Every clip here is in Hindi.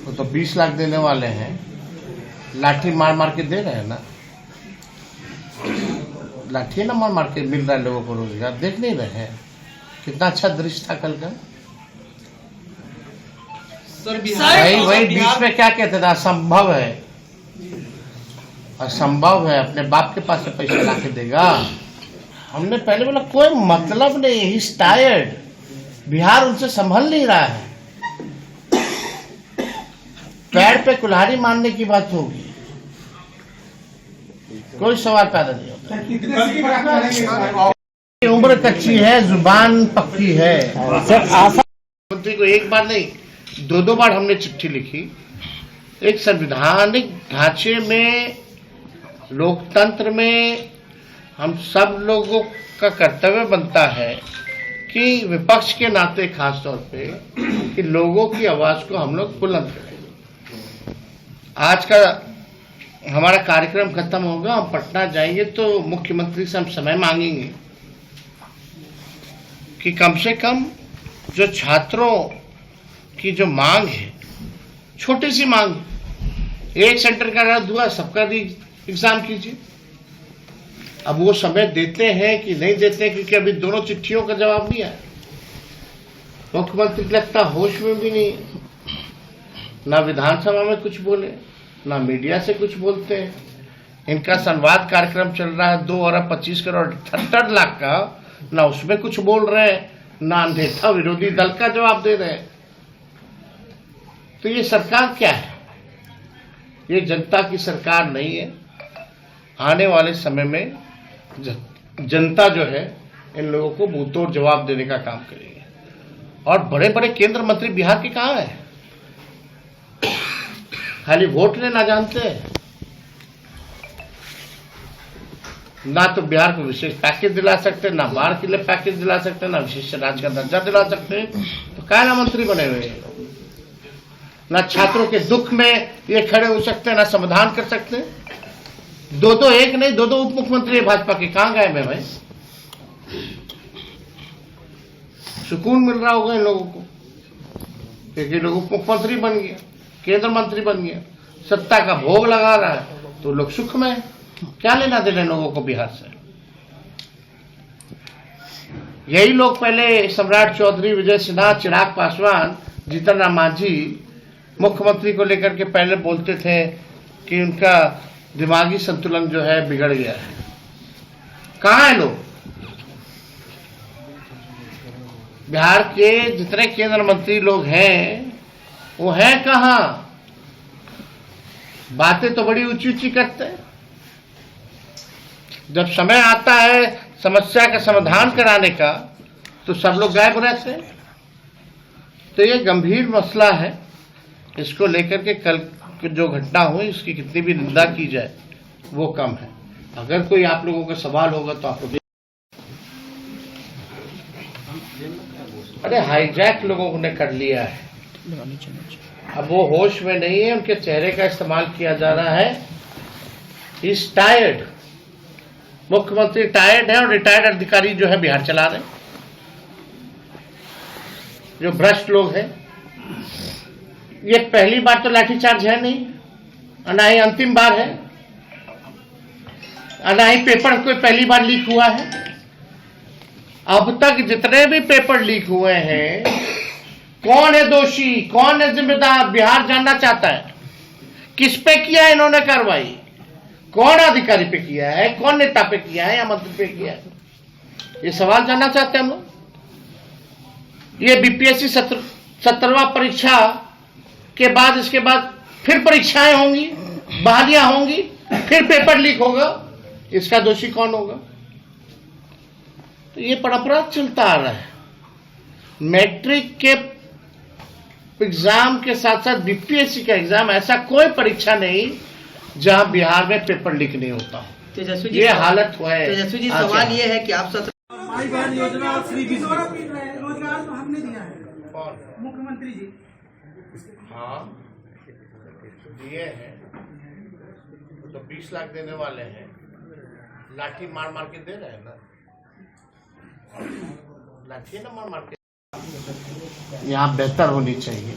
वो तो 20 लाख देने वाले हैं, लाठी मार मार के दे रहे हैं ना, लाठी ना मार मार के मिल रहा है लोगों को रोजगार। देख नहीं रहे हैं कितना अच्छा दृश्य था कल का। वही बीच में क्या कहते थे, असंभव है, असंभव है, अपने बाप के पास से पैसा ला के देगा। हमने पहले बोला कोई मतलब नहीं, ही इज टायर्ड, बिहार उनसे संभल नहीं रहा है। पैर पे कुल्हाड़ी मारने की बात होगी, कोई सवाल पैदा नहीं होता। उम्र कच्ची है, जुबान पक्की है। मुख्यमंत्री को एक बार नहीं, दो बार हमने चिट्ठी लिखी। एक संवैधानिक ढांचे में, लोकतंत्र में हम सब लोगों का कर्तव्य बनता है कि विपक्ष के नाते खास तौर पे कि लोगों की आवाज को हम लोग बुलंद करें। आज का हमारा कार्यक्रम खत्म होगा, हम पटना जाएंगे तो मुख्यमंत्री से हम समय मांगेंगे कि कम से कम जो छात्रों की जो मांग है, छोटी सी मांग, एक सेंटर का रद्द हुआ, सबका एग्जाम कीजिए। अब वो समय देते हैं कि नहीं देते, क्योंकि अभी दोनों चिट्ठियों का जवाब नहीं आया। मुख्यमंत्री लगता होश में भी नहीं, ना विधानसभा में कुछ बोले, ना मीडिया से कुछ बोलते हैं। इनका संवाद कार्यक्रम चल रहा है 2 अरब 25 करोड़ 78 लाख का, ना उसमें कुछ बोल रहे हैं, ना अंधेरा विरोधी दल का जवाब दे रहे हैं। तो ये सरकार क्या है? ये जनता की सरकार नहीं है। आने वाले समय में जनता जो है इन लोगों को मुंहतोड़ जवाब देने का काम करेगी। और बड़े बड़े केंद्र मंत्री बिहार के कहाँ है? खाली वोट लेना जानते हैं, ना तो बिहार को विशेष पैकेज दिला सकते, ना बाढ़ के लिए पैकेज दिला सकते, ना विशेष राज्य का दर्जा दिला सकते। तो कायना मंत्री बने हुए हैं, ना छात्रों के दुख में ये खड़े हो सकते हैं, ना समाधान कर सकते। दो एक नहीं, दो उप मुख्यमंत्री भाजपा के, कहां गए मैं भाई? सुकून मिल रहा होगा इन लोगों को, क्योंकि लोग उप मुख्यमंत्री बन गया, केंद्र मंत्री बन गया, सत्ता का भोग लगा रहा है, तो लोग सुख में। क्या लेना देना लोगों को बिहार से? यही लोग पहले सम्राट चौधरी, विजय सिन्हा, चिराग पासवान, जीतन राम मांझी मुख्यमंत्री को लेकर के पहले बोलते थे कि उनका दिमागी संतुलन जो है बिगड़ गया है। कहां है लोग? बिहार के जितने केंद्र मंत्री लोग हैं वो हैं कहां? बातें तो बड़ी ऊंची ऊंची करते हैं, जब समय आता है समस्या का समाधान कराने का तो सब लोग गायब रहते हैं। तो ये गंभीर मसला है, इसको लेकर के कल जो घटना हुई इसकी कितनी भी निंदा की जाए वो कम है। अगर कोई आप लोगों का सवाल होगा तो आपको अरे हाईजैक लोगों ने कर लिया है, अब वो होश में नहीं है, उनके चेहरे का इस्तेमाल किया जा रहा है। इज टायर्ड, मुख्यमंत्री टायर्ड है और रिटायर्ड अधिकारी जो है बिहार चला रहे, जो भ्रष्ट लोग हैं। ये पहली बार तो लाठीचार्ज है नहीं, ना ही अंतिम बार है, ना ही पेपर कोई पहली बार लीक हुआ है। अब तक जितने भी पेपर लीक हुए हैं, कौन है दोषी, कौन है जिम्मेदार, बिहार जानना चाहता है। किस पे किया है इन्होंने कार्रवाई, कौन अधिकारी पे किया है, कौन नेता पे किया है या मंत्री पे किया है, ये सवाल जानना चाहते हैं हम लोग। ये बीपीएससी 17वां परीक्षा के बाद, इसके बाद फिर परीक्षाएं होंगी, बहालियां होंगी, फिर पेपर लीक होगा, इसका दोषी कौन होगा? तो ये परंपरा चलता आ रहा है। मैट्रिक के एग्जाम के साथ साथ बीपीएससी का एग्जाम, ऐसा कोई परीक्षा नहीं जहां बिहार में पेपर लीक नहीं होता। ये हालत हुआ है। तेजस्वी जी, सवाल ये है कि आप माई बहन योजना और फ्री बिजली रोजगार तो हमने दिया है, मुख्यमंत्री जी। हाँ दिए हैं, तो 20 लाख देने वाले हैं, लाठी मार मार के दे रहे हैं ना, लाठी ना मार मार के। यहाँ बेहतर होनी चाहिए,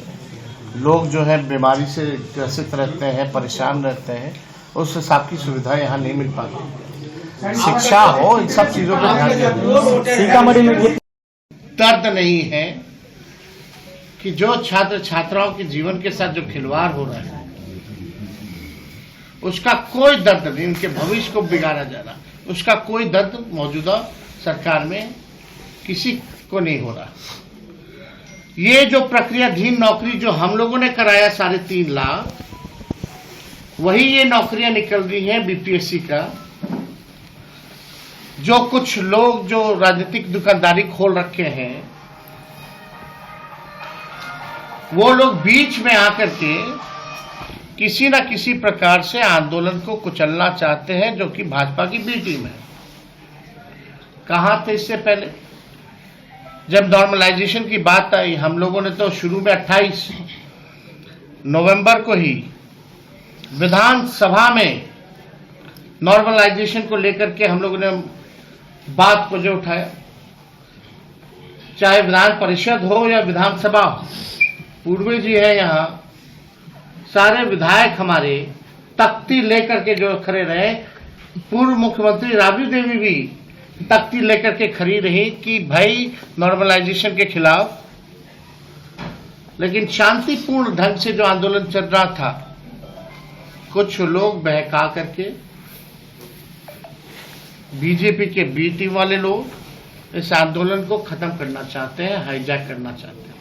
लोग जो है बीमारी से ग्रसित रहते हैं, परेशान रहते हैं, उस हिसाब की सुविधा यहाँ नहीं मिल पाती। शिक्षा हो, इन सब चीज़ों पर ध्यान दें। सीतामढ़ी में दर्द नहीं है कि जो छात्र छात्राओं के जीवन के साथ जो खिलवाड़ हो रहा है, उसका कोई दर्द नहीं, उनके भविष्य को बिगाड़ा जा रहा, उसका कोई दर्द मौजूदा सरकार में किसी को नहीं हो रहा। ये जो प्रक्रियाधीन नौकरी जो हम लोगों ने कराया 3.5 लाख, वही ये नौकरियां निकल रही हैं बीपीएससी का। जो कुछ लोग जो राजनीतिक दुकानदारी खोल रखे हैं, वो लोग बीच में आकर के किसी न किसी प्रकार से आंदोलन को कुचलना चाहते हैं, जो कि भाजपा की बी टीम है। कहां थे इससे पहले? जब नॉर्मलाइजेशन की बात आई, हम लोगों ने तो शुरू में 28 नवंबर को ही विधानसभा में नॉर्मलाइजेशन को लेकर के हम लोगों ने बात को जो उठाया, चाहे विधान परिषद हो या विधानसभा हो। पूर्वी जी है यहाँ, सारे विधायक हमारे तख्ती लेकर के जो खड़े रहे। पूर्व मुख्यमंत्री राबड़ी देवी भी तख्ती लेकर के खड़ी रही कि भाई नॉर्मलाइजेशन के खिलाफ। लेकिन शांतिपूर्ण ढंग से जो आंदोलन चल रहा था, कुछ लोग बहका करके, बीजेपी के बी टीम वाले लोग इस आंदोलन को खत्म करना चाहते हैं, हाईजैक करना चाहते हैं।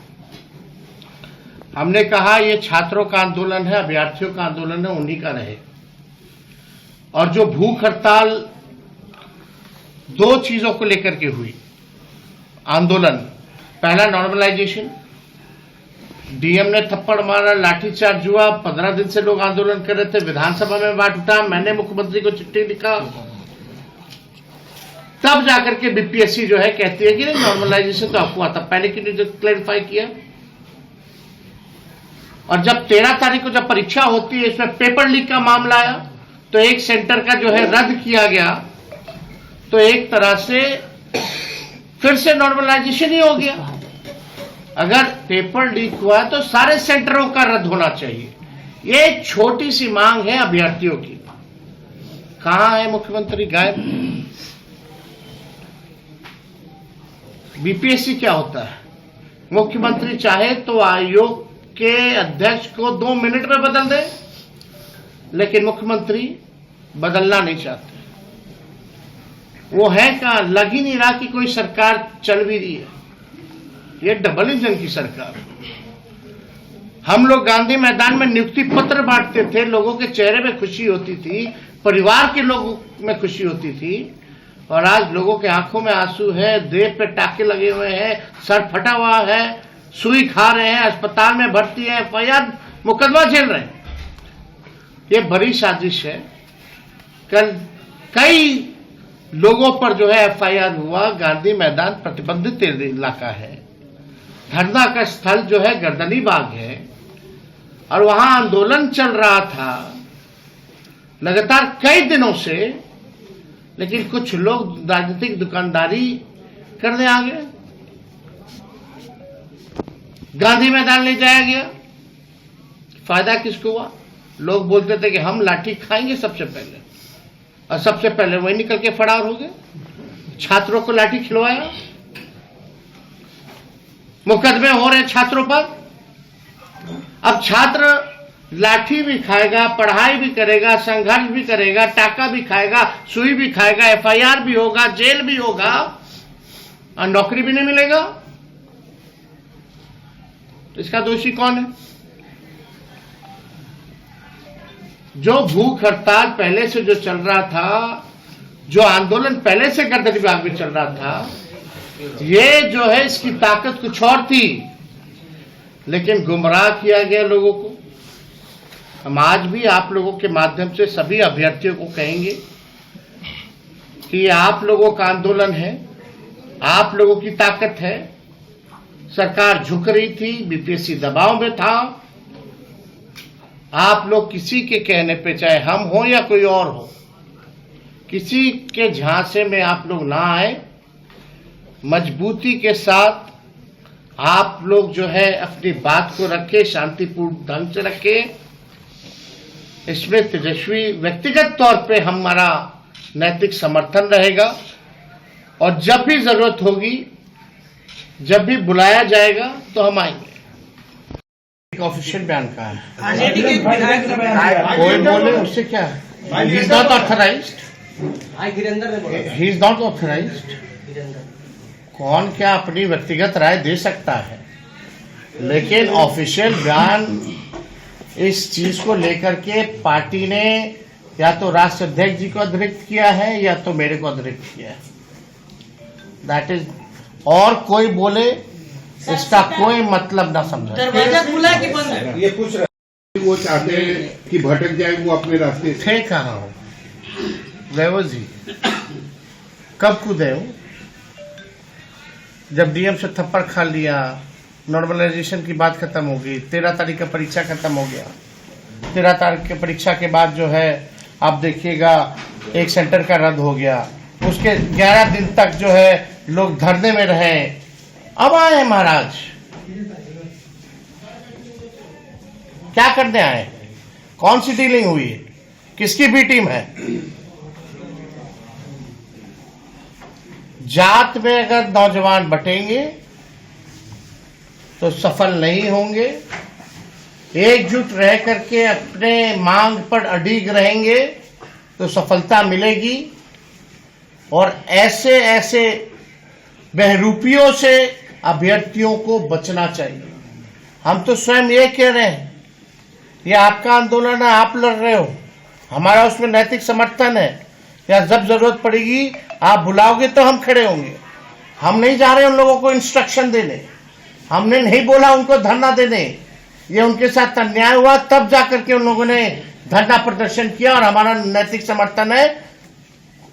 हमने कहा ये छात्रों का आंदोलन है, अभ्यर्थियों का आंदोलन है, उन्हीं का रहे। और जो भूख हड़ताल 2 चीजों को लेकर के हुई आंदोलन, पहला नॉर्मलाइजेशन, डीएम ने थप्पड़ मारा, लाठीचार्ज हुआ, 15 दिन से लोग आंदोलन कर रहे थे, विधानसभा में बात उठा, मैंने मुख्यमंत्री को चिट्ठी लिखा, तब जाकर के बीपीएससी जो है कहती है कि नहीं नॉर्मलाइजेशन तो अफवाह था, पहले क्यों नहीं क्लैरिफाई किया। और जब 13 तारीख को जब परीक्षा होती है, इसमें पेपर लीक का मामला आया, तो एक सेंटर का जो है रद्द किया गया, तो एक तरह से फिर से नॉर्मलाइजेशन ही हो गया। अगर पेपर लीक हुआ तो सारे सेंटरों का रद्द होना चाहिए। ये छोटी सी मांग है अभ्यर्थियों की। कहां है मुख्यमंत्री? गायब। बीपीएससी क्या होता है? मुख्यमंत्री चाहे तो आयोग के अध्यक्ष को 2 मिनट में बदल दे, लेकिन मुख्यमंत्री बदलना नहीं चाहते। वो है कहां? लग ही नहीं रहा कि कोई सरकार चल भी रही है। ये डबल इंजन की सरकार। हम लोग गांधी मैदान में नियुक्ति पत्र बांटते थे, लोगों के चेहरे में खुशी होती थी, परिवार के लोगों में खुशी होती थी, और आज लोगों के आंखों में आंसू है, देह पे टाके लगे हुए हैं, सर फटा हुआ है, सुई खा रहे हैं, अस्पताल में भर्ती है, एफआईआर मुकदमा झेल रहे हैं। ये बड़ी साजिश है। कल कई लोगों पर जो है एफआईआर हुआ। गांधी मैदान प्रतिबंधित इलाका है, धरना का स्थल जो है गर्दनी बाग है, और वहां आंदोलन चल रहा था लगातार कई दिनों से, लेकिन कुछ लोग राजनीतिक दुकानदारी करने आ गए। गांधी मैदान ले जाया गया, फायदा किसको हुआ? लोग बोलते थे कि हम लाठी खाएंगे सबसे पहले, और सबसे पहले वही निकल के फरार हो गए। छात्रों को लाठी खिलवाया, मुकदमे हो रहे छात्रों पर। अब छात्र लाठी भी खाएगा, पढ़ाई भी करेगा, संघर्ष भी करेगा, टाका भी खाएगा, सुई भी खाएगा, एफआईआर भी होगा, जेल भी होगा, और नौकरी भी नहीं मिलेगा। तो इसका दोषी कौन है? जो भूख हड़ताल पहले से जो चल रहा था, जो आंदोलन पहले से गर्दन विभाग में चल रहा था, ये जो है इसकी ताकत कुछ और थी, लेकिन गुमराह किया गया लोगों को। हम आज भी आप लोगों के माध्यम से सभी अभ्यर्थियों को कहेंगे कि ये आप लोगों का आंदोलन है, आप लोगों की ताकत है। सरकार झुक रही थी, बीपीएससी दबाव में था। आप लोग किसी के कहने पे, चाहे हम हो या कोई और हो, किसी के झांसे में आप लोग ना आए, मजबूती के साथ आप लोग जो है अपनी बात को रखे, शांतिपूर्ण ढंग से रखे। इसमें तेजस्वी व्यक्तिगत तौर पे हमारा नैतिक समर्थन रहेगा और जब भी जरूरत होगी, जब भी बुलाया जाएगा तो हम आएंगे। एक ऑफिशियल बयान का है, आरजेडी के विधायक कोई बोले उससे क्या है? He is not authorised, he is not authorised. कौन क्या अपनी व्यक्तिगत राय दे सकता है, लेकिन ऑफिशियल बयान इस चीज को लेकर के पार्टी ने या तो राष्ट्रीय अध्यक्ष जी को अतिरिक्त किया है या तो मेरे को अतिरिक्त किया है। दैट इज, और कोई बोले इसका कोई मतलब ना समझा। दरवाजा खुला कि बंद है? ये पूछ रहे वो चाहते हैं कि भटक जाए वो अपने रास्ते से। थे कहा हूं वैभव जी, कब कूदे हूं? जब डीएम से थप्पड़ खा लिया, नॉर्मलाइजेशन की बात खत्म हो गई, 13 तारीख का परीक्षा खत्म हो गया। 13 तारीख की परीक्षा के बाद जो है आप देखिएगा एक सेंटर का रद्द हो गया, उसके 11 दिन तक जो है लोग धरने में रहे। अब आए हैं महाराज, क्या करने आए हैं? कौन सी डीलिंग हुई है? किसकी बी टीम है? जात में अगर नौजवान बटेंगे तो सफल नहीं होंगे, एकजुट रह करके अपने मांग पर अडिग रहेंगे तो सफलता मिलेगी। और ऐसे ऐसे बहरूपियों से अभ्यर्थियों को बचना चाहिए। हम तो स्वयं ये कह रहे हैं, ये आपका आंदोलन है, आप लड़ रहे हो, हमारा उसमें नैतिक समर्थन है। या जब जरूरत पड़ेगी आप बुलाओगे तो हम खड़े होंगे। हम नहीं जा रहे उन लोगों को इंस्ट्रक्शन देने, हमने नहीं बोला उनको धरना देने। ये उनके साथ अन्याय हुआ तब जाकर के उन लोगों ने धरना प्रदर्शन किया और हमारा नैतिक समर्थन है,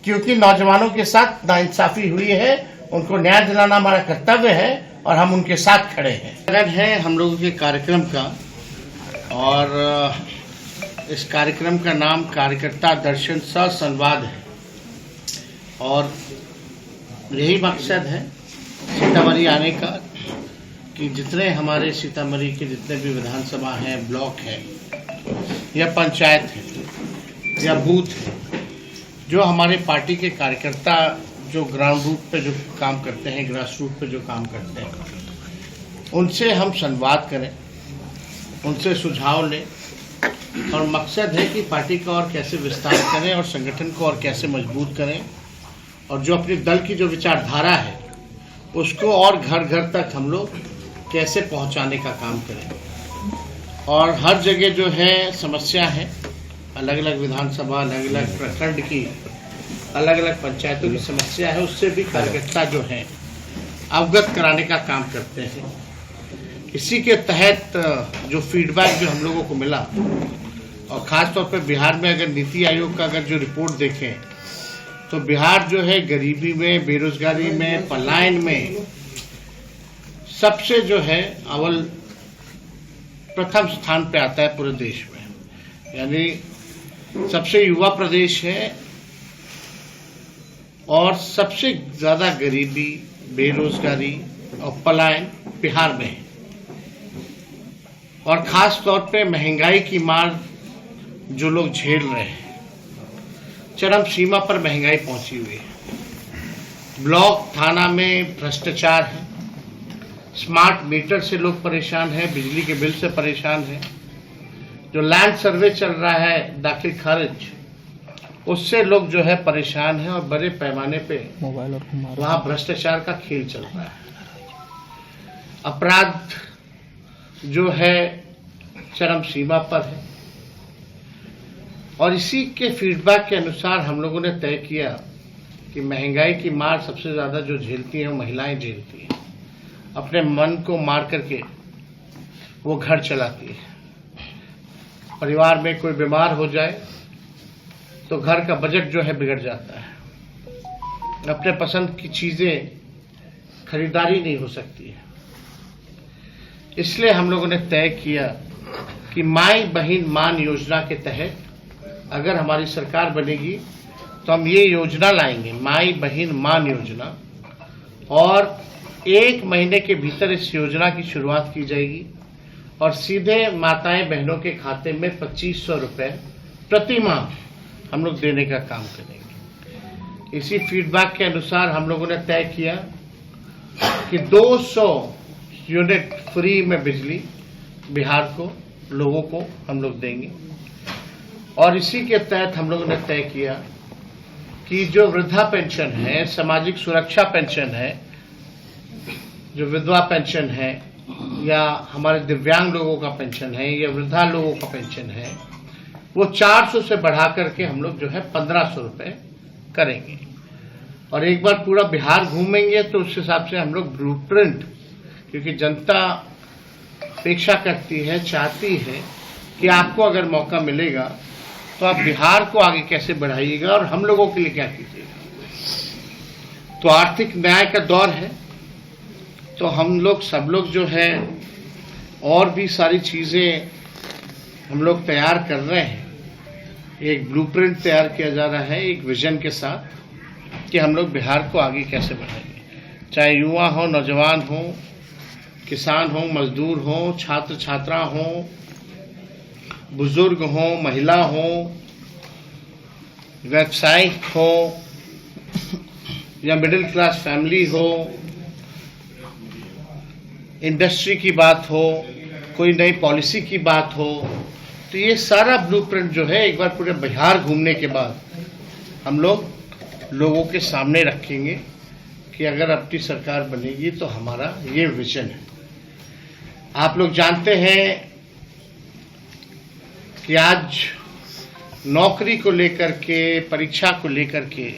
क्योंकि नौजवानों के साथ नाइंसाफी हुई है, उनको न्याय दिलाना हमारा कर्तव्य है और हम उनके साथ खड़े हैं। अगर है हम लोगों के कार्यक्रम का, और इस कार्यक्रम का नाम कार्यकर्ता दर्शन सह संवाद है और यही मकसद है सीतामढ़ी आने का कि जितने हमारे सीतामढ़ी के जितने भी विधानसभा हैं, ब्लॉक है या पंचायत है या बूथ है, जो हमारे पार्टी के कार्यकर्ता जो ग्राउंड रूट पे जो काम करते हैं, ग्रास रूट पे जो काम करते हैं, उनसे हम संवाद करें, उनसे सुझाव लें और मकसद है कि पार्टी का और कैसे विस्तार करें और संगठन को और कैसे मजबूत करें और जो अपने दल की जो विचारधारा है उसको और घर घर तक हम लोग कैसे पहुंचाने का काम करें। और हर जगह जो है समस्या है, अलग अलग विधानसभा, अलग अलग प्रखंड की, अलग अलग पंचायतों की समस्या है, उससे भी कार्यकर्ता जो है अवगत कराने का काम करते हैं। इसी के तहत जो फीडबैक जो हम लोगों को मिला, और ख़ास तौर पर बिहार में अगर नीति आयोग का अगर जो रिपोर्ट देखें तो बिहार जो है गरीबी में, बेरोजगारी में, पलायन में सबसे जो है अव्वल प्रथम स्थान पे आता है पूरे देश में। यानी सबसे युवा प्रदेश है और सबसे ज़्यादा गरीबी, बेरोजगारी और पलायन बिहार में है। और ख़ास तौर पे महंगाई की मार जो लोग झेल रहे हैं, चरम सीमा पर महंगाई पहुंची हुई है। ब्लॉक थाना में भ्रष्टाचार है, स्मार्ट मीटर से लोग परेशान हैं, बिजली के बिल से परेशान हैं, जो लैंड सर्वे चल रहा है दाखिल खारिज, उससे लोग जो है परेशान हैं और बड़े पैमाने पे वहाँ भ्रष्टाचार का खेल चल रहा है। अपराध जो है चरम सीमा पर है और इसी के फीडबैक के अनुसार हम लोगों ने तय किया कि महंगाई की मार सबसे ज़्यादा जो झेलती हैं वो महिलाएं झेलती हैं। अपने मन को मार करके वो घर चलाती है। परिवार में कोई बीमार हो जाए तो घर का बजट जो है बिगड़ जाता है, अपने पसंद की चीज़ें खरीदारी नहीं हो सकती है। इसलिए हम लोगों ने तय किया कि माई बहन मान योजना के तहत अगर हमारी सरकार बनेगी तो हम ये योजना लाएंगे, माई बहन मान योजना, और 1 महीने के भीतर इस योजना की शुरुआत की जाएगी और सीधे माताएं बहनों के खाते में 2500 रुपये प्रति माह हम लोग देने का काम करेंगे। इसी फीडबैक के अनुसार हम लोगों ने तय किया कि 200 यूनिट फ्री में बिजली बिहार को लोगों को हम लोग देंगे और इसी के तहत हम लोगों ने तय किया कि जो वृद्धा पेंशन है, सामाजिक सुरक्षा पेंशन है, जो विधवा पेंशन है या हमारे दिव्यांग लोगों का पेंशन है या वृद्धा लोगों का पेंशन है, वो 400 से बढ़ा करके हम लोग जो है 1500 रुपये करेंगे। और एक बार पूरा बिहार घूमेंगे तो उस हिसाब से हम लोग ब्लूप्रिंट, क्योंकि जनता अपेक्षा करती है, चाहती है कि आपको अगर मौका मिलेगा तो आप बिहार को आगे कैसे बढ़ाइएगा और हम लोगों के लिए क्या कीजिएगा। तो आर्थिक न्याय का दौर है, तो हम लोग सब लोग जो है और भी सारी चीज़ें हम लोग तैयार कर रहे हैं। एक ब्लूप्रिंट तैयार किया जा रहा है एक विजन के साथ कि हम लोग बिहार को आगे कैसे बढ़ाएंगे, चाहे युवा हो, नौजवान हो, किसान हो, मजदूर हो, छात्र छात्रा हो, बुजुर्ग हो, महिला हो, व्यवसायिक हो या मिडिल क्लास फैमिली हो, इंडस्ट्री की बात हो, कोई नई पॉलिसी की बात हो। तो ये सारा ब्लूप्रिंट जो है एक बार पूरे बिहार घूमने के बाद हम लोग लोगों के सामने रखेंगे कि अगर अपनी सरकार बनेगी तो हमारा ये विजन है। आप लोग जानते हैं कि आज नौकरी को लेकर के, परीक्षा को लेकर के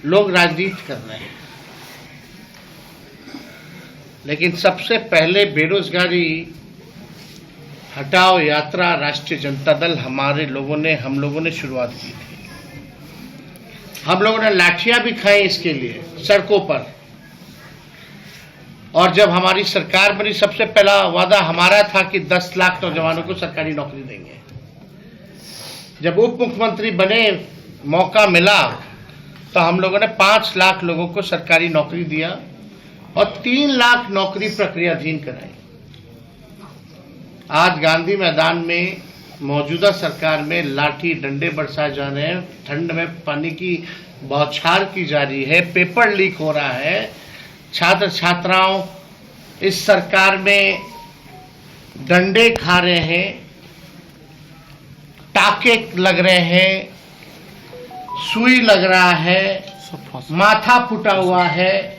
लोग राजनीति कर रहे हैं, लेकिन सबसे पहले बेरोजगारी हटाओ यात्रा राष्ट्रीय जनता दल हम लोगों ने शुरुआत की थी। हम लोगों ने लाठियां भी खाई इसके लिए सड़कों पर। और जब हमारी सरकार बनी, सबसे पहला वादा हमारा था कि 10 लाख नौजवानों को सरकारी नौकरी देंगे। जब उप मुख्यमंत्री बने, मौका मिला, तो हम लोगों ने 5 लाख लोगों को सरकारी नौकरी दिया और 3 लाख नौकरी प्रक्रियाधीन कराई। आज गांधी मैदान में मौजूदा सरकार में लाठी डंडे बरसाए जा रहे हैं, ठंड में पानी की बौछार की जा रही है, पेपर लीक हो रहा है, छात्र छात्राओं इस सरकार में डंडे खा रहे हैं, टाके लग रहे हैं, सुई लग रहा है, माथा फूटा हुआ है,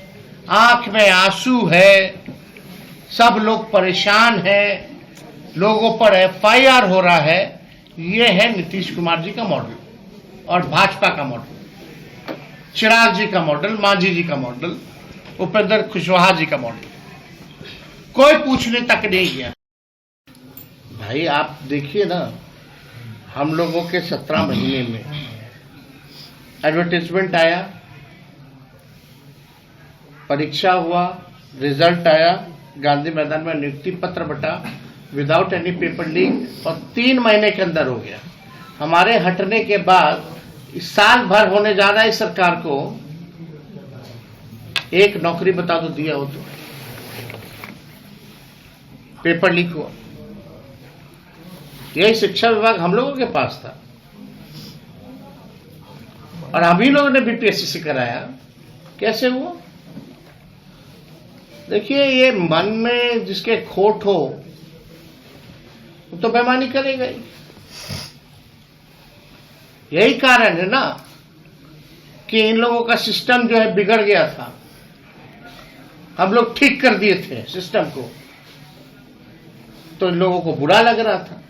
आंख में आंसू है, सब लोग परेशान हैं, लोगों पर एफआईआर हो रहा है। ये है नीतीश कुमार जी का मॉडल और भाजपा का मॉडल, चिराग जी का मॉडल, मांझी जी का मॉडल, उपेंद्र कुशवाहा जी का मॉडल। कोई पूछने तक नहीं गया। भाई आप देखिए ना, हम लोगों के 17 महीने में एडवर्टाइजमेंट आया, परीक्षा हुआ, रिजल्ट आया, गांधी मैदान में नियुक्ति पत्र बटा विदाउट एनी पेपर लीक और 3 महीने के अंदर हो गया। हमारे हटने के बाद साल भर होने जा रहा है इस सरकार को, एक नौकरी बता दो दिया हो तो। पेपर लीक हुआ, यही शिक्षा विभाग हम लोगों के पास था और हम ही लोगों ने बीपीएससी से कराया। कैसे हुआ? देखिए, ये मन में जिसके खोट हो वो तो बेईमानी करेगा ही। यही कारण है ना कि इन लोगों का सिस्टम जो है बिगड़ गया था, हम लोग ठीक कर दिए थे सिस्टम को, तो इन लोगों को बुरा लग रहा था।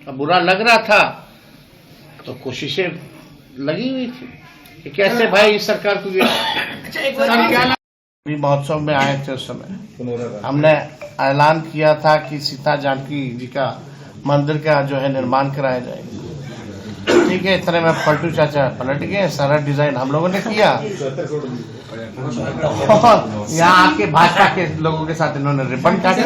अब बुरा लग रहा था तो कोशिशें लगी हुई थी कि कैसे भाई इस सरकार को महोत्सव में आए थे। उस समय हमने ऐलान किया था कि सीता जानकी जी का मंदिर का जो है निर्माण कराया जाएगा। ठीक है, इतने में पलटू चाचा पलट गए, सारा डिजाइन हम लोगों ने किया और यहाँ आके भाजपा के लोगों के साथ इन्होंने रिबन काटा।